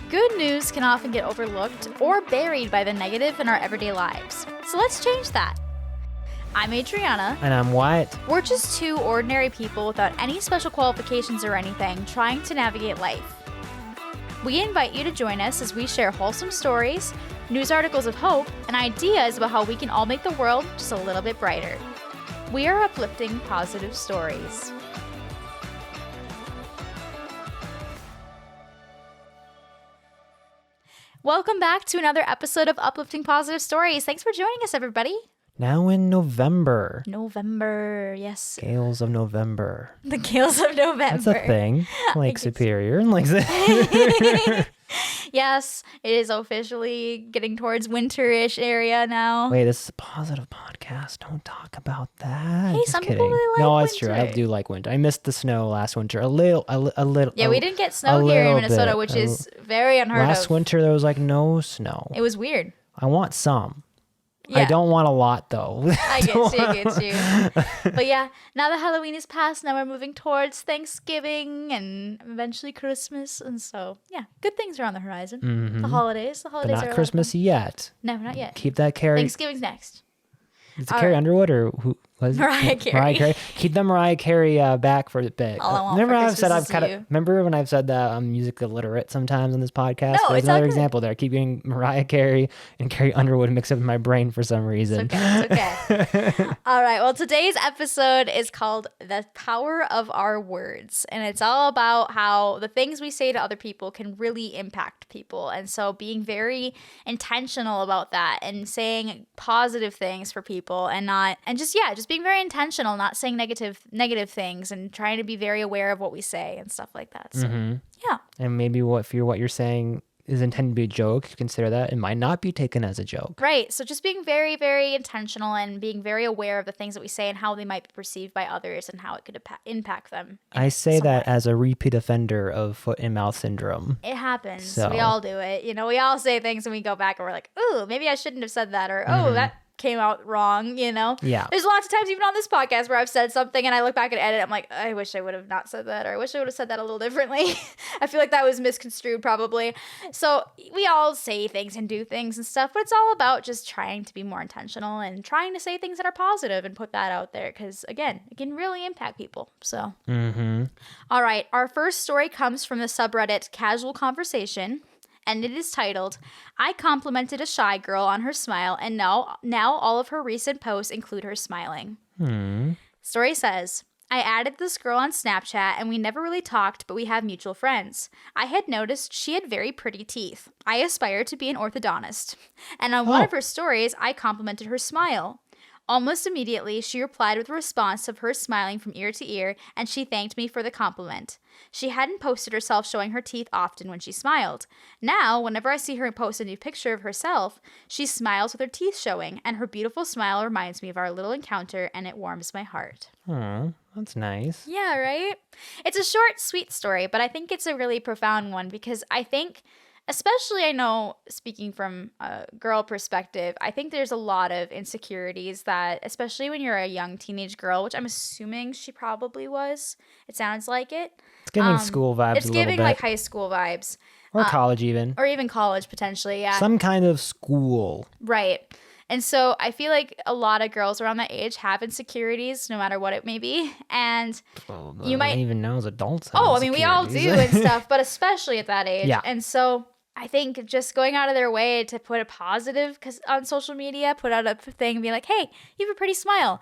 Good news can often get overlooked or buried by the negative in our everyday lives. So let's change that. I'm Adriana. And I'm Wyatt. We're just two ordinary people without any special qualifications or anything, trying to navigate life. We invite you to join us as we share wholesome stories, news articles of hope, and ideas about how we can all make the world just a little bit brighter. We are uplifting positive stories. Welcome back to another episode of Uplifting Positive Stories. Thanks for joining us, everybody. Now in November. November, yes. Gales of November. The Gales of November. That's a thing. Lake Superior and Lake Yes, it is officially getting towards winterish area now. Wait, this is a positive podcast. Don't talk about that. Hey, Just some kidding. people really like No, winter. it's true. I do like winter. I missed the snow last winter. A little. Yeah, we didn't get snow here in Minnesota, bit. which is very unheard of. Last winter, there was like no snow. It was weird. I want some. Yeah. I don't want a lot, though. I get you. But yeah, now that Halloween is past, now we're moving towards Thanksgiving and eventually Christmas. And so, yeah, good things are on the horizon. Mm-hmm. The holidays But are a lot not of Christmas fun. yet. No, not yet. Keep that Carrie. Thanksgiving's next. Is it Carrie Underwood or who was it? Mariah Carey. Mariah Carey. Keep the Mariah Carey back for a bit. All I want remember for how I've said Christmas is you. remember when I've said that I'm music illiterate sometimes on this podcast? No, There's it's another not good. example there. I keep getting Mariah Carey and Carrie Underwood mixed up in my brain for some reason. It's okay. All right. Well, today's episode is called The Power of Our Words. And it's all about how the things we say to other people can really impact people. And so being very intentional about that and saying positive things for people and just being very intentional, not saying negative things and trying to be very aware of what we say and stuff like that. So, yeah. And maybe what you're saying is intended to be a joke, consider that it might not be taken as a joke. Right. So just being very, very intentional and being very aware of the things that we say and how they might be perceived by others and how it could impact them. I say that way. as a repeat offender of foot and mouth syndrome. It happens. So. We all do it. We all say things and we go back and we're like, ooh, maybe I shouldn't have said that. Or, oh, that came out wrong, Yeah. There's lots of times even on this podcast where I've said something and I look back and edit, I'm like, I wish I would have not said that, or I wish I would have said that a little differently. I feel like that was misconstrued probably. So we all say things and do things and stuff, but it's all about just trying to be more intentional and trying to say things that are positive and put that out there because, again, it can really impact people. So, All right, our first story comes from the subreddit Casual Conversation. And it is titled, I complimented a shy girl on her smile, and now all of her recent posts include her smiling. Story says, I added this girl on Snapchat, and we never really talked, but we have mutual friends. I had noticed she had very pretty teeth. I aspire to be an orthodontist. And on one of her stories, I complimented her smile. Almost immediately, she replied with a response of her smiling from ear to ear, and she thanked me for the compliment. She hadn't posted herself showing her teeth often when she smiled. Now, whenever I see her post a new picture of herself, she smiles with her teeth showing, and her beautiful smile reminds me of our little encounter, and it warms my heart. Oh, that's nice. Yeah, right? It's a short, sweet story, but I think it's a really profound one because I think... Especially, I know, speaking from a girl perspective, I think there's a lot of insecurities that, especially when you're a young teenage girl, which I'm assuming she probably was. It sounds like it. It's giving school vibes It's a little giving bit. like high school vibes. Or college even. Or even college, potentially, yeah. Some kind of school. Right. And so I feel like a lot of girls around that age have insecurities, no matter what it may be. And you might even know as adults. I mean, we all do and stuff, but especially at that age. Yeah. And so I think just going out of their way to put a positive on social media, put out a thing and be like, hey, you have a pretty smile.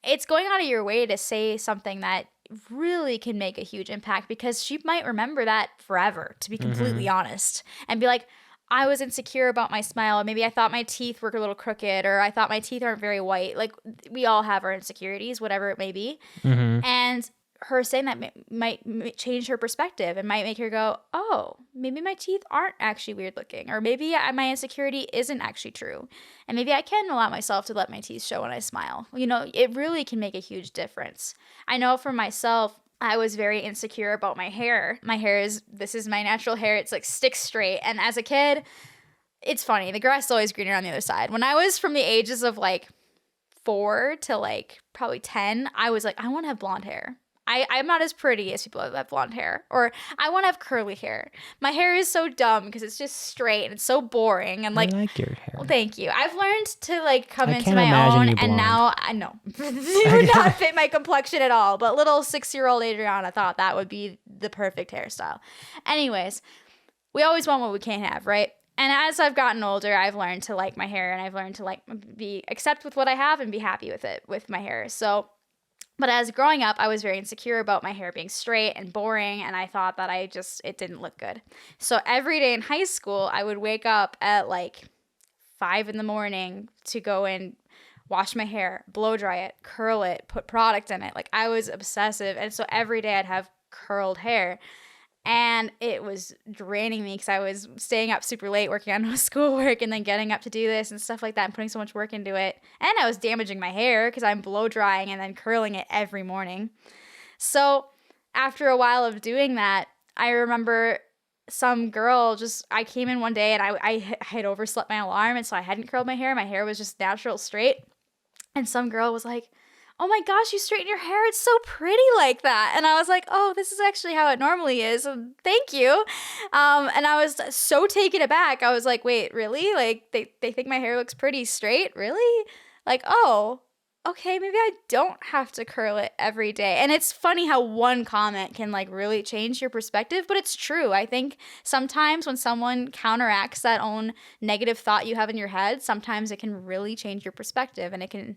It's going out of your way to say something that really can make a huge impact because she might remember that forever, to be completely honest, and be like, I was insecure about my smile. Maybe I thought my teeth were a little crooked, or I thought my teeth aren't very white. Like, we all have our insecurities, whatever it may be. And her saying that might change her perspective and might make her go, oh, maybe my teeth aren't actually weird looking, or maybe my insecurity isn't actually true, and maybe I can allow myself to let my teeth show when I smile. It really can make a huge difference. I know for myself, I was very insecure about my hair. This is my natural hair. It's like stick straight. And as a kid, it's funny. The grass is always greener on the other side. When I was from the ages of like 4 to like probably 10, I was like, I want to have blonde hair. I'm not as pretty as people that have blonde hair, or I want to have curly hair. My hair is so dumb because it's just straight and it's so boring. And like, I like your hair. well, thank you. I've learned to like come I into can't my imagine own, you and blonde. now I know it would not fit my complexion at all. But little 6-year-old Adriana thought that would be the perfect hairstyle. Anyways, we always want what we can't have, right? And as I've gotten older, I've learned to like my hair, and I've learned to like be accept with what I have and be happy with it with my hair. So. But as growing up, I was very insecure about my hair being straight and boring, and I thought that it didn't look good. So every day in high school, I would wake up at like 5 in the morning to go and wash my hair, blow dry it, curl it, put product in it. Like I was obsessive. And so every day I'd have curled hair. And it was draining me because I was staying up super late working on schoolwork and then getting up to do this and stuff like that and putting so much work into it. And I was damaging my hair because I'm blow drying and then curling it every morning. So after a while of doing that, I remember some girl I came in one day and I had overslept my alarm, and so I hadn't curled my hair. My hair was just natural straight. And some girl was like, "Oh my gosh, you straighten your hair. It's so pretty like that." And I was like, "Oh, this is actually how it normally is. Thank you." And I was so taken aback. I was like, "Wait, really? Like they think my hair looks pretty straight? Really? Like, oh, okay, maybe I don't have to curl it every day." And it's funny how one comment can like really change your perspective, but it's true. I think sometimes when someone counteracts that own negative thought you have in your head, sometimes it can really change your perspective, and it can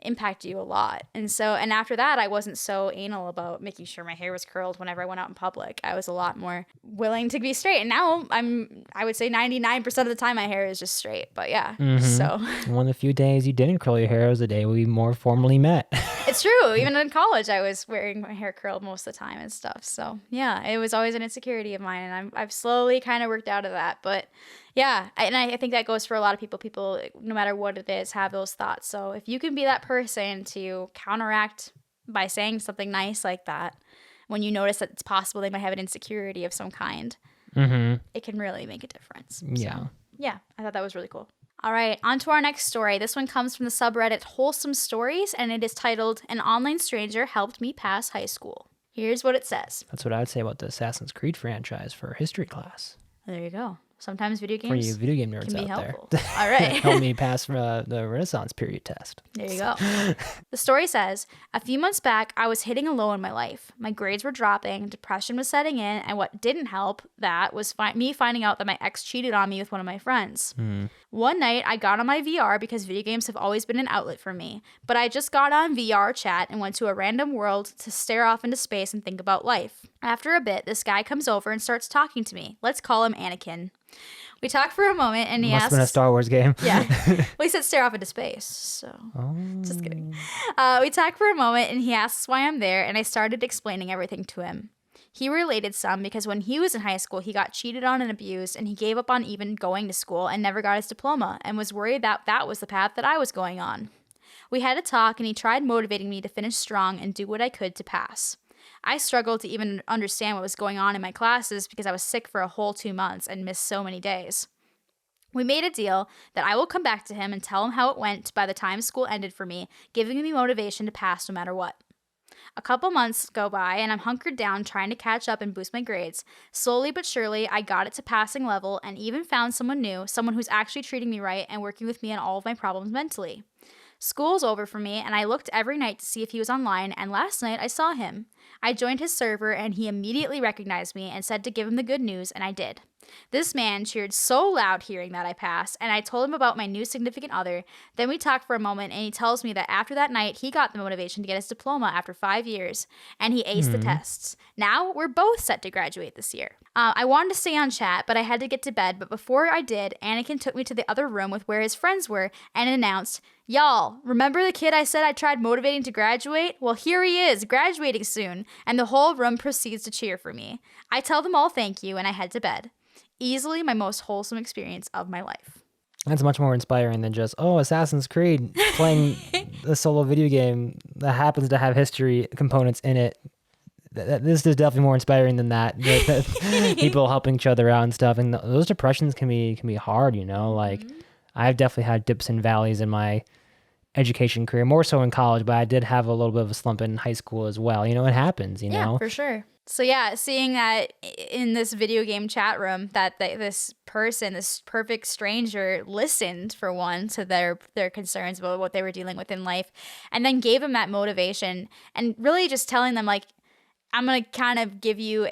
impact you a lot. And after that, I wasn't so anal about making sure my hair was curled whenever I went out in public. I was a lot more willing to be straight. And now I would say 99% of the time my hair is just straight. But yeah, so. One of the few days you didn't curl your hair was the day we more formally met. It's true. Even in college, I was wearing my hair curled most of the time and stuff. So yeah, it was always an insecurity of mine. And I've slowly kind of worked out of that. But yeah, and I think that goes for a lot of people. People, no matter what it is, have those thoughts. So if you can be that person to counteract by saying something nice like that, when you notice that it's possible they might have an insecurity of some kind, it can really make a difference. Yeah. So, yeah, I thought that was really cool. All right, on to our next story. This one comes from the subreddit Wholesome Stories, and it is titled, "An Online Stranger Helped Me Pass High School." Here's what it says. That's what I would say about the Assassin's Creed franchise for history class. There you go. Sometimes video For games you video game nerds can be out helpful. there. All right. Help me pass the Renaissance period test. There you go. The story says, "A few months back, I was hitting a low in my life. My grades were dropping, depression was setting in, and what didn't help that was me finding out that my ex cheated on me with one of my friends. One night, I got on my VR because video games have always been an outlet for me, but I just got on VR chat and went to a random world to stare off into space and think about life. After a bit, this guy comes over and starts talking to me. Let's call him Anakin. We talk for a moment, and he Must asks..." have been a Star Wars game. Yeah. Well, he said stare off into space, so... Just kidding. We talk for a moment, and he asks why I'm there, and I started explaining everything to him. He related some because when he was in high school, he got cheated on and abused, and he gave up on even going to school and never got his diploma, and was worried that that was the path that I was going on. We had a talk, and he tried motivating me to finish strong and do what I could to pass. I struggled to even understand what was going on in my classes because I was sick for a whole 2 months and missed so many days. We made a deal that I will come back to him and tell him how it went by the time school ended for me, giving me motivation to pass no matter what. A couple months go by, and I'm hunkered down trying to catch up and boost my grades. Slowly but surely, I got it to passing level and even found someone new, someone who's actually treating me right and working with me on all of my problems mentally. School's over for me, and I looked every night to see if he was online, and last night I saw him. I joined his server, and he immediately recognized me and said to give him the good news, and I did. This man cheered so loud hearing that I passed, and I told him about my new significant other. Then we talked for a moment, and he tells me that after that night, he got the motivation to get his diploma after 5 years, and he aced the tests. Now, we're both set to graduate this year. I wanted to stay on chat, but I had to get to bed, but before I did, Anakin took me to the other room with where his friends were and announced, "Y'all, remember the kid I said I tried motivating to graduate? Well, here he is, graduating soon," and the whole room proceeds to cheer for me. I tell them all thank you, and I head to bed. Easily my most wholesome experience of my life. That's much more inspiring than just, Assassin's Creed, playing a solo video game that happens to have history components in it. This is definitely more inspiring than that. People helping each other out and stuff. And those depressions can be hard, you know? Like, I've definitely had dips and valleys in my education career, more so in college, but I did have a little bit of a slump in high school as well. You know, it happens, you Yeah, know? for sure. So yeah, seeing that in this video game chat room, that this person, this perfect stranger, listened for one to their concerns about what they were dealing with in life, and then gave them that motivation, and really just telling them like, I'm gonna kind of give you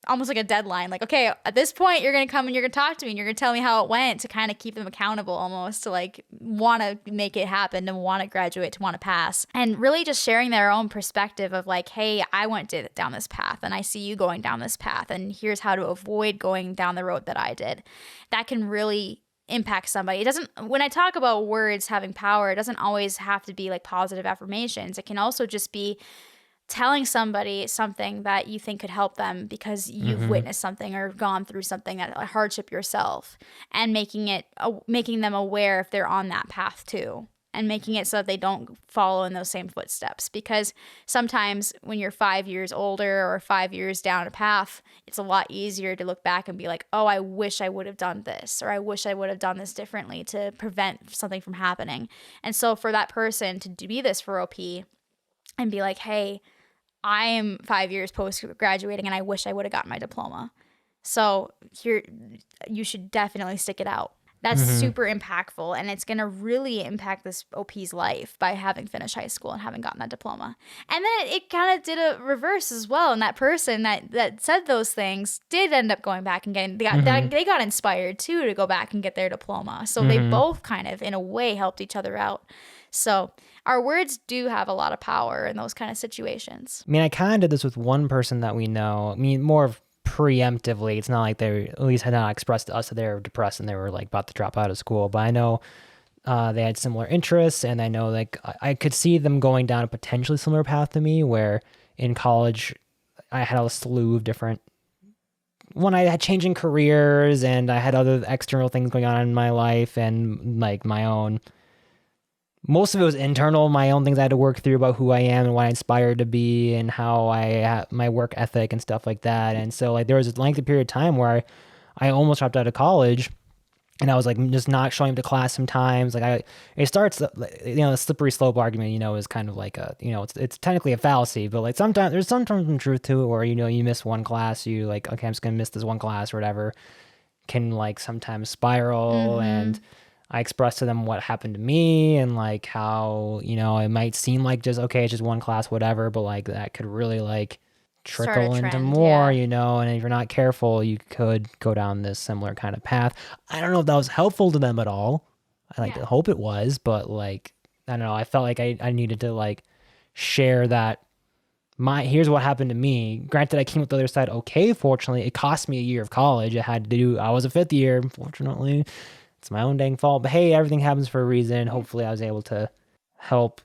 almost like a deadline, like, okay, at this point you're gonna come and you're gonna talk to me and you're gonna tell me how it went, to kind of keep them accountable, almost to like want to make it happen, to want to graduate, to want to pass, and really just sharing their own perspective of like, hey, I went down this path and I see you going down this path, and here's how to avoid going down the road that I did. That can really impact somebody. It doesn't, when I talk about words having power, it doesn't always have to be like positive affirmations. It can also just be telling somebody something that you think could help them because you've witnessed something or gone through something, that a hardship yourself, and making them aware if they're on that path too, and making it so that they don't follow in those same footsteps. Because sometimes when you're 5 years older or 5 years down a path, it's a lot easier to look back and be like, oh, I wish I would have done this, or I wish I would have done this differently to prevent something from happening. And so for that person to be this for OP and be like, hey, I am 5 years post graduating and I wish I would have gotten my diploma. So here, you should definitely stick it out. That's super impactful, and it's going to really impact this OP's life by having finished high school and having gotten that diploma. And then it kind of did a reverse as well. And that person that said those things did end up going back and they got inspired too to go back and get their diploma. So they both kind of, in a way, helped each other out. So our words do have a lot of power in those kind of situations. I mean, I kind of did this with one person that we know. I mean, more of preemptively. It's not like they at least had not expressed to us that they were depressed and they were like about to drop out of school. But I know they had similar interests, and I know like I could see them going down a potentially similar path to me, where in college I had a slew of different, when I had changing careers and I had other external things going on in my life, and like my own, most of it was internal, my own things I had to work through about who I am and what I inspired to be and how my work ethic and stuff like that. And so like there was a lengthy period of time where I almost dropped out of college, and I was like just not showing up to class sometimes. Like it starts, you know, the slippery slope argument, you know, is kind of like a, you know, it's technically a fallacy, but like there's sometimes some truth to it, where, you know, you miss one class, you like, okay, I'm just going to miss this one class or whatever, can like sometimes spiral. And I expressed to them what happened to me, and like how, you know, it might seem like just, okay, it's just one class, whatever, but like that could really like trickle into more, you know, and if you're not careful, you could go down this similar kind of path. I don't know if that was helpful to them at all. I like to hope it was, but like, I don't know, I felt like I needed to like share that here's what happened to me. Granted, I came with the other side okay, fortunately. It cost me a year of college. I was a fifth year, unfortunately. It's my own dang fault, but hey, everything happens for a reason. Hopefully I was able to help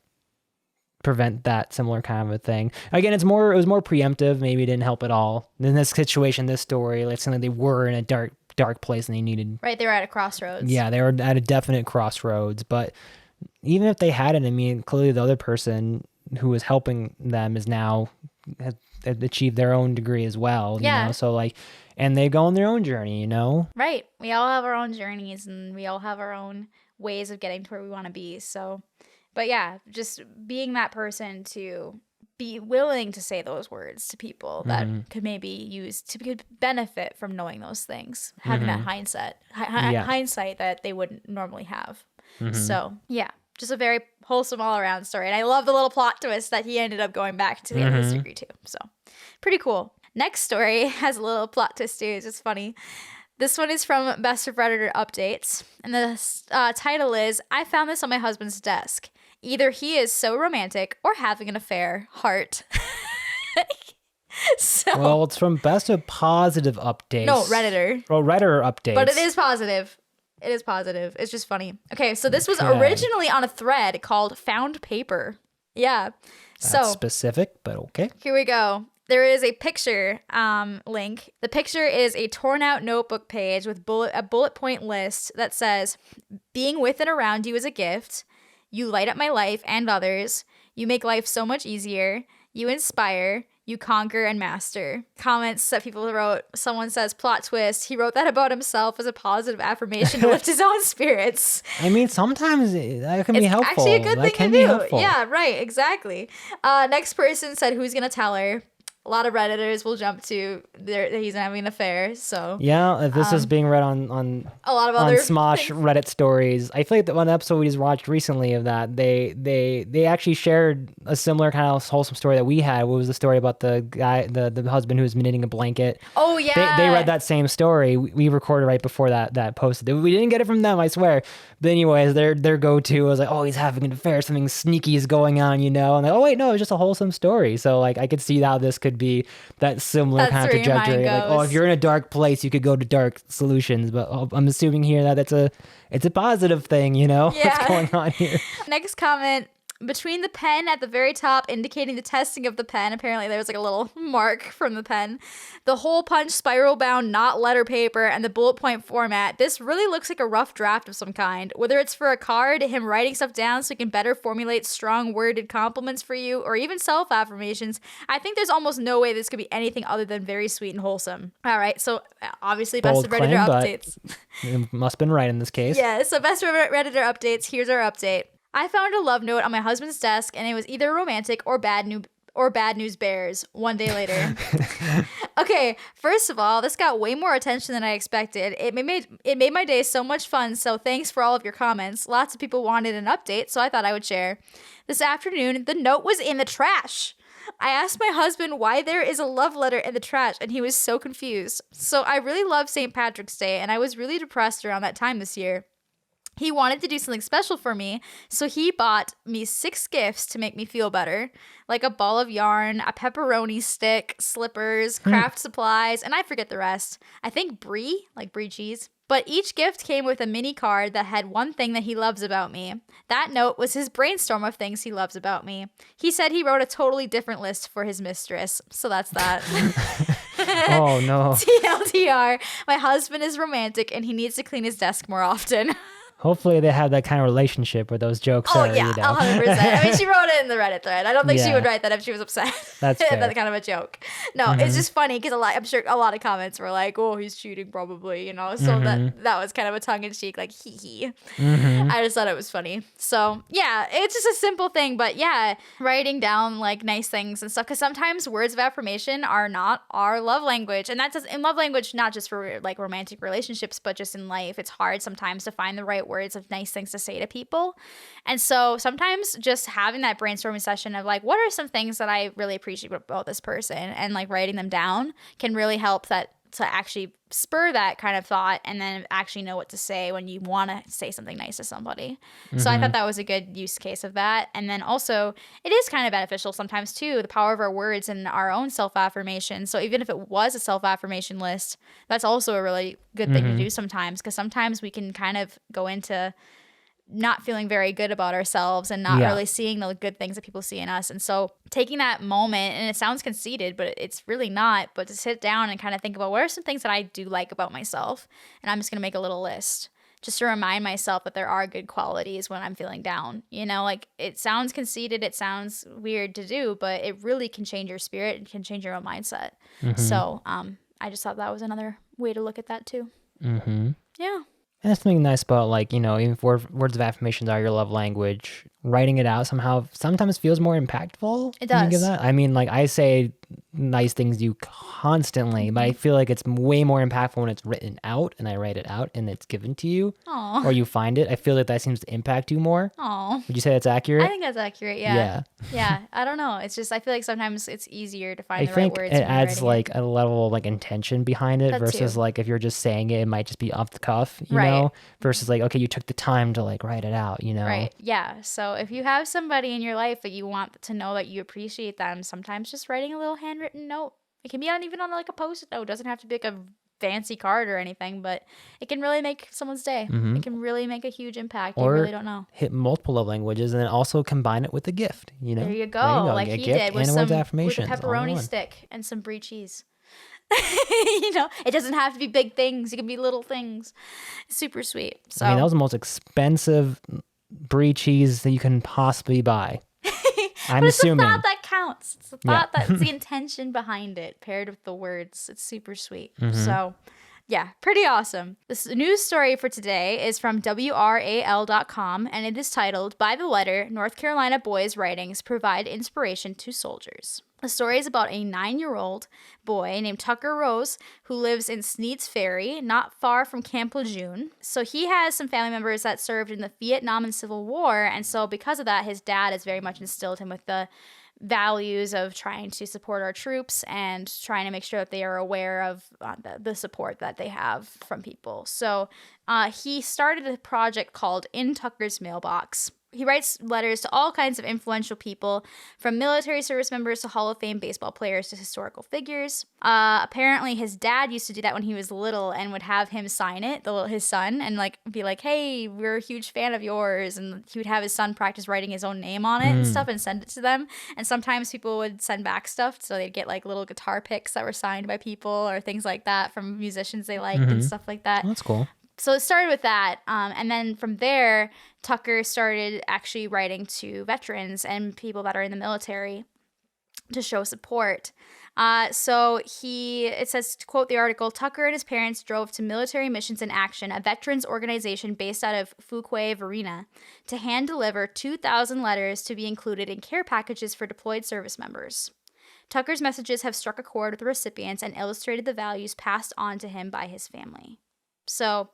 prevent that similar kind of a thing. Again, it was more preemptive. Maybe it didn't help at all. In this situation, this story, like something, they were in a dark place and they needed. Right, they were at a crossroads. Yeah, they were at a definite crossroads. But even if they hadn't, I mean, clearly the other person who was helping them has now achieved their own degree as well. You know? So like, and they go on their own journey, you know? Right. We all have our own journeys, and we all have our own ways of getting to where we want to be. So, but yeah, just being that person to be willing to say those words to people that could maybe could benefit from knowing those things, having that hindsight that they wouldn't normally have. So yeah, just a very wholesome all around story. And I love the little plot twist that he ended up going back to the end of his degree too. So pretty cool. Next story has a little plot twist too. It's just funny. This one is from Best of Redditor Updates. And the title is, I found this on my husband's desk. Either he is so romantic or having an affair. Heart. Well, it's from Best of Positive Updates. No, Redditor. Oh, Redditor Updates. But it is positive. It is positive. It's just funny. Okay, so this was originally on a thread called Found Paper. Yeah. That's specific, but okay. Here we go. There is a picture link. The picture is a torn out notebook page with a bullet point list that says, being with and around you is a gift. You light up my life and others. You make life so much easier. You inspire. You conquer and master. Comments that people wrote. Someone says, plot twist. He wrote that about himself as a positive affirmation to lift his own spirits. I mean, sometimes that can be helpful. Actually, a good that thing can to be do. helpful. Yeah, right. Exactly. Next person said, who's gonna tell her? A lot of Redditors will jump to that he's having an affair. So Yeah, this is being read on a lot of on other Smosh things. Reddit stories. I feel like the one episode we just watched recently of that, they actually shared a similar kind of wholesome story that we had. What was the story about the guy, the husband who was knitting a blanket? Oh yeah. They read that same story. We recorded right before that posted. We didn't get it from them, I swear. But anyways, their go-to was like, oh, he's having an affair. Something sneaky is going on, And like, oh wait, no, it's just a wholesome story. So like, I could see how this could be that similar That's kind of where your mind trajectory. Like, oh, goes. if you're in a dark place, you could go to dark solutions. But I'm assuming here that it's a positive thing, Yeah. What's going on here? Next comment. Between the pen at the very top indicating the testing of the pen, apparently there was like a little mark from the pen, the hole punch spiral bound not letter paper, and the bullet point format, this really looks like a rough draft of some kind. Whether it's for a card, him writing stuff down so he can better formulate strong worded compliments for you, or even self-affirmations, I think there's almost no way this could be anything other than very sweet and wholesome. All right, so obviously best Bold of Redditor claim, but updates. it must have been right in this case. Yeah, so best of Redditor updates. Here's our update. I found a love note on my husband's desk, and it was either romantic or bad news bears. One day later. Okay, first of all, this got way more attention than I expected. It made my day so much fun, so thanks for all of your comments. Lots of people wanted an update, so I thought I would share. This afternoon, the note was in the trash. I asked my husband why there is a love letter in the trash, and he was so confused. So I really love St. Patrick's Day, and I was really depressed around that time this year. He wanted to do something special for me, so he bought me 6 gifts to make me feel better, like a ball of yarn, a pepperoni stick, slippers, craft supplies, and I forget the rest. I think brie, like brie cheese. But each gift came with a mini card that had one thing that he loves about me. That note was his brainstorm of things he loves about me. He said he wrote a totally different list for his mistress, so that's that. Oh no. TLDR, my husband is romantic and he needs to clean his desk more often. Hopefully they have that kind of relationship where those jokes Oh are, yeah, 100%. I mean, she wrote it in the Reddit thread. I don't think she Yeah. would write that if she was upset. That's That's fair. kind of a joke. No, it's just funny because I'm sure a lot of comments were like, "Oh, he's cheating, probably," So that was kind of a tongue in cheek, like hee hee. I just thought it was funny. So yeah, it's just a simple thing, but yeah, writing down like nice things and stuff because sometimes words of affirmation are not our love language, and that's in love language, not just for like romantic relationships, but just in life. It's hard sometimes to find the right words of nice things to say to people. And so sometimes just having that brainstorming session of like, what are some things that I really appreciate about this person, and like writing them down can really help that to actually spur that kind of thought and then actually know what to say when you want to say something nice to somebody. So I thought that was a good use case of that. And then also it is kind of beneficial sometimes too, the power of our words and our own self-affirmation. So even if it was a self-affirmation list, that's also a really good thing to do sometimes, because sometimes we can kind of go into not feeling very good about ourselves and not really seeing the good things that people see in us. And so taking that moment, and it sounds conceited, but it's really not, but to sit down and kind of think about what are some things that I do like about myself. And I'm just going to make a little list just to remind myself that there are good qualities when I'm feeling down. Like it sounds conceited, it sounds weird to do, but it really can change your spirit and can change your own mindset. So I just thought that was another way to look at that too. Yeah. And that's something nice about, like, even if words of affirmations are your love language, writing it out somehow sometimes feels more impactful. It when you does. give that. I mean, like, I say nice things to you constantly, but I feel like it's way more impactful when it's written out and I write it out and it's given to you. Aw. Or you find it. I feel like that seems to impact you more. Aw. Would you say that's accurate? I think that's accurate. Yeah. Yeah. I don't know. It's just, I feel like sometimes it's easier to find I the right think words. it when you're adds writing like a level of like intention behind it That versus too. like if you're just saying it, it might just be off the cuff, Right. versus like, okay, you took the time to like write it out, Right. Yeah. So if you have somebody in your life that you want to know that you appreciate them, sometimes just writing a little handwritten note. It can be even on like a post-it note. It doesn't have to be like a fancy card or anything, but it can really make someone's day. It can really make a huge impact. You Or really don't know. hit multiple love languages and then also combine it with a gift, There you go. Like a he gift did with and some words of with a affirmations all in pepperoni one. stick and some brie cheese. It doesn't have to be big things. It can be little things. Super sweet. So I mean, that was the most expensive brie cheese that you can possibly buy. I'm but it's the assuming. thought that counts. counts. It's the thought, that's the intention behind it, paired with the words. It's super sweet. So, yeah, pretty awesome. This news story for today is from WRAL.com, and it is titled, "By the Letter, North Carolina Boys' Writings Provide Inspiration to Soldiers." The story is about a 9-year-old boy named Tucker Rose who lives in Sneed's Ferry, not far from Camp Lejeune. So he has some family members that served in the Vietnam and Civil War, and so because of that, his dad has very much instilled him with the values of trying to support our troops and trying to make sure that they are aware of the support that they have from people. So he started a project called In Tucker's Mailbox. He writes letters to all kinds of influential people, from military service members to Hall of Fame baseball players to historical figures. Apparently, his dad used to do that when he was little and would have him sign it, his son, and like be like, "Hey, we're a huge fan of yours." And he would have his son practice writing his own name on it and stuff and send it to them. And sometimes people would send back stuff, so they'd get like little guitar picks that were signed by people or things like that from musicians they liked and stuff like that. Oh, that's cool. So it started with that, and then from there, Tucker started actually writing to veterans and people that are in the military to show support. It says, to quote the article, "Tucker and his parents drove to Military Missions in Action, a veterans organization based out of Fuquay, Varina, to hand deliver 2,000 letters to be included in care packages for deployed service members. Tucker's messages have struck a chord with the recipients and illustrated the values passed on to him by his family." So,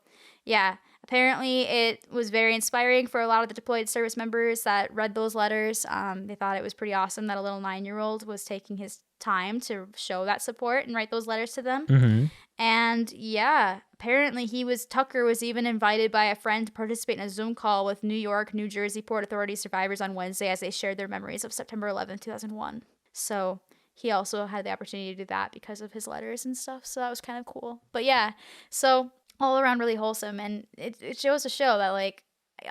yeah, apparently it was very inspiring for a lot of the deployed service members that read those letters. They thought it was pretty awesome that a little 9-year-old was taking his time to show that support and write those letters to them. And yeah, apparently Tucker was even invited by a friend to participate in a Zoom call with New York, New Jersey Port Authority survivors on Wednesday as they shared their memories of September 11th, 2001. So he also had the opportunity to do that because of his letters and stuff. So that was kind of cool. But yeah, so all around really wholesome, and it shows to show that like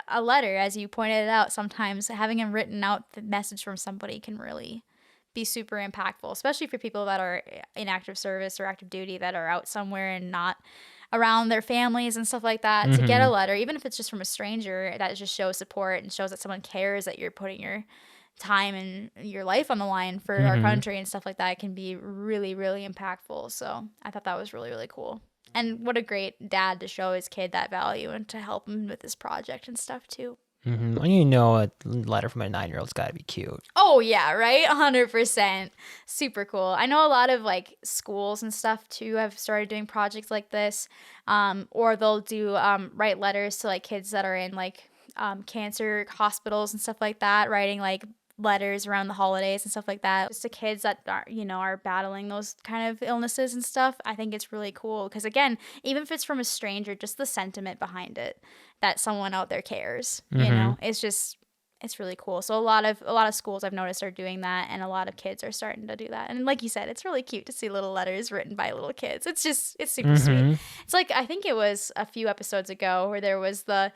a letter, as you pointed out, sometimes having a written out the message from somebody can really be super impactful, especially for people that are in active service or active duty that are out somewhere and not around their families and stuff like that. To get a letter, even if it's just from a stranger, that just shows support and shows that someone cares, that you're putting your time and your life on the line for our country and stuff like that, can be really, really impactful. So I thought that was really, really cool. And what a great dad to show his kid that value and to help him with this project and stuff too. Well, you know, a letter from a 9-year-old's got to be cute. Oh yeah, right? 100%. Super cool. I know a lot of like schools and stuff too have started doing projects like this, or they'll do write letters to like kids that are in like cancer hospitals and stuff like that, writing like letters around the holidays and stuff like that, just to kids that are battling those kind of illnesses and stuff. I think it's really cool because, again, even if it's from a stranger, just the sentiment behind it, that someone out there cares, it's really cool. So a lot of schools I've noticed are doing that, and a lot of kids are starting to do that. And like you said, it's really cute to see little letters written by little kids. It's super sweet. It's like, I think it was a few episodes ago where there was the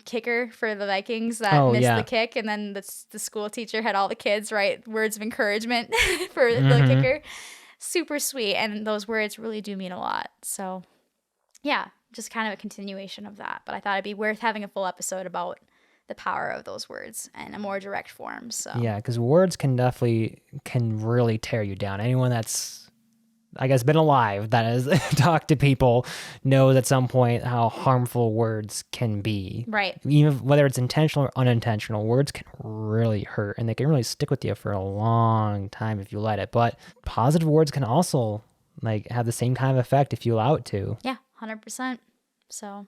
kicker for the Vikings that missed the kick, and then the school teacher had all the kids write words of encouragement for the kicker. Super sweet, and those words really do mean a lot. So yeah, just kind of a continuation of that. But I thought it'd be worth having a full episode about the power of those words in a more direct form. So yeah, because words can really tear you down. Anyone that's, I guess, been alive that has talked to people knows at some point how harmful words can be. Right. Even whether it's intentional or unintentional, words can really hurt, and they can really stick with you for a long time if you let it. But positive words can also like have the same kind of effect if you allow it to. Yeah, 100%. So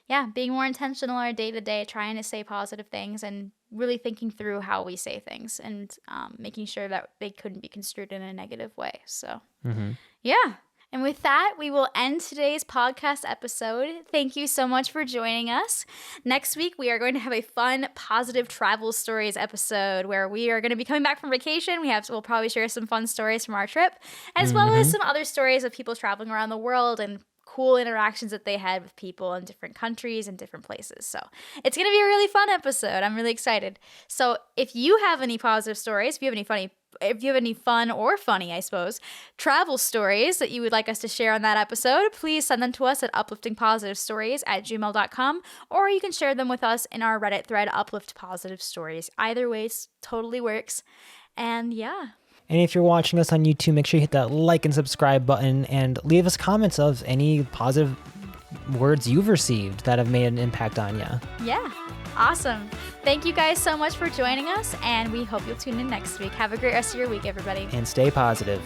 yeah, being more intentional our day to day, trying to say positive things and really thinking through how we say things and making sure that they couldn't be construed in a negative way. So yeah. And with that, we will end today's podcast episode. Thank you so much for joining us. Next week, we are going to have a fun, positive travel stories episode where we are going to be coming back from vacation. We'll probably share some fun stories from our trip, as well as some other stories of people traveling around the world and cool interactions that they had with people in different countries and different places. So it's going to be a really fun episode. I'm really excited. So if you have any positive stories, if you have any fun or funny, I suppose, travel stories that you would like us to share on that episode, please send them to us at upliftingpositivestories@gmail.com, or you can share them with us in our Reddit thread, Uplift Positive Stories. Either way totally works. And yeah, And if you're watching us on YouTube, make sure you hit that like and subscribe button and leave us comments of any positive words you've received that have made an impact on you. Yeah. Awesome. Thank you guys so much for joining us, and we hope you'll tune in next week. Have a great rest of your week, everybody. And stay positive.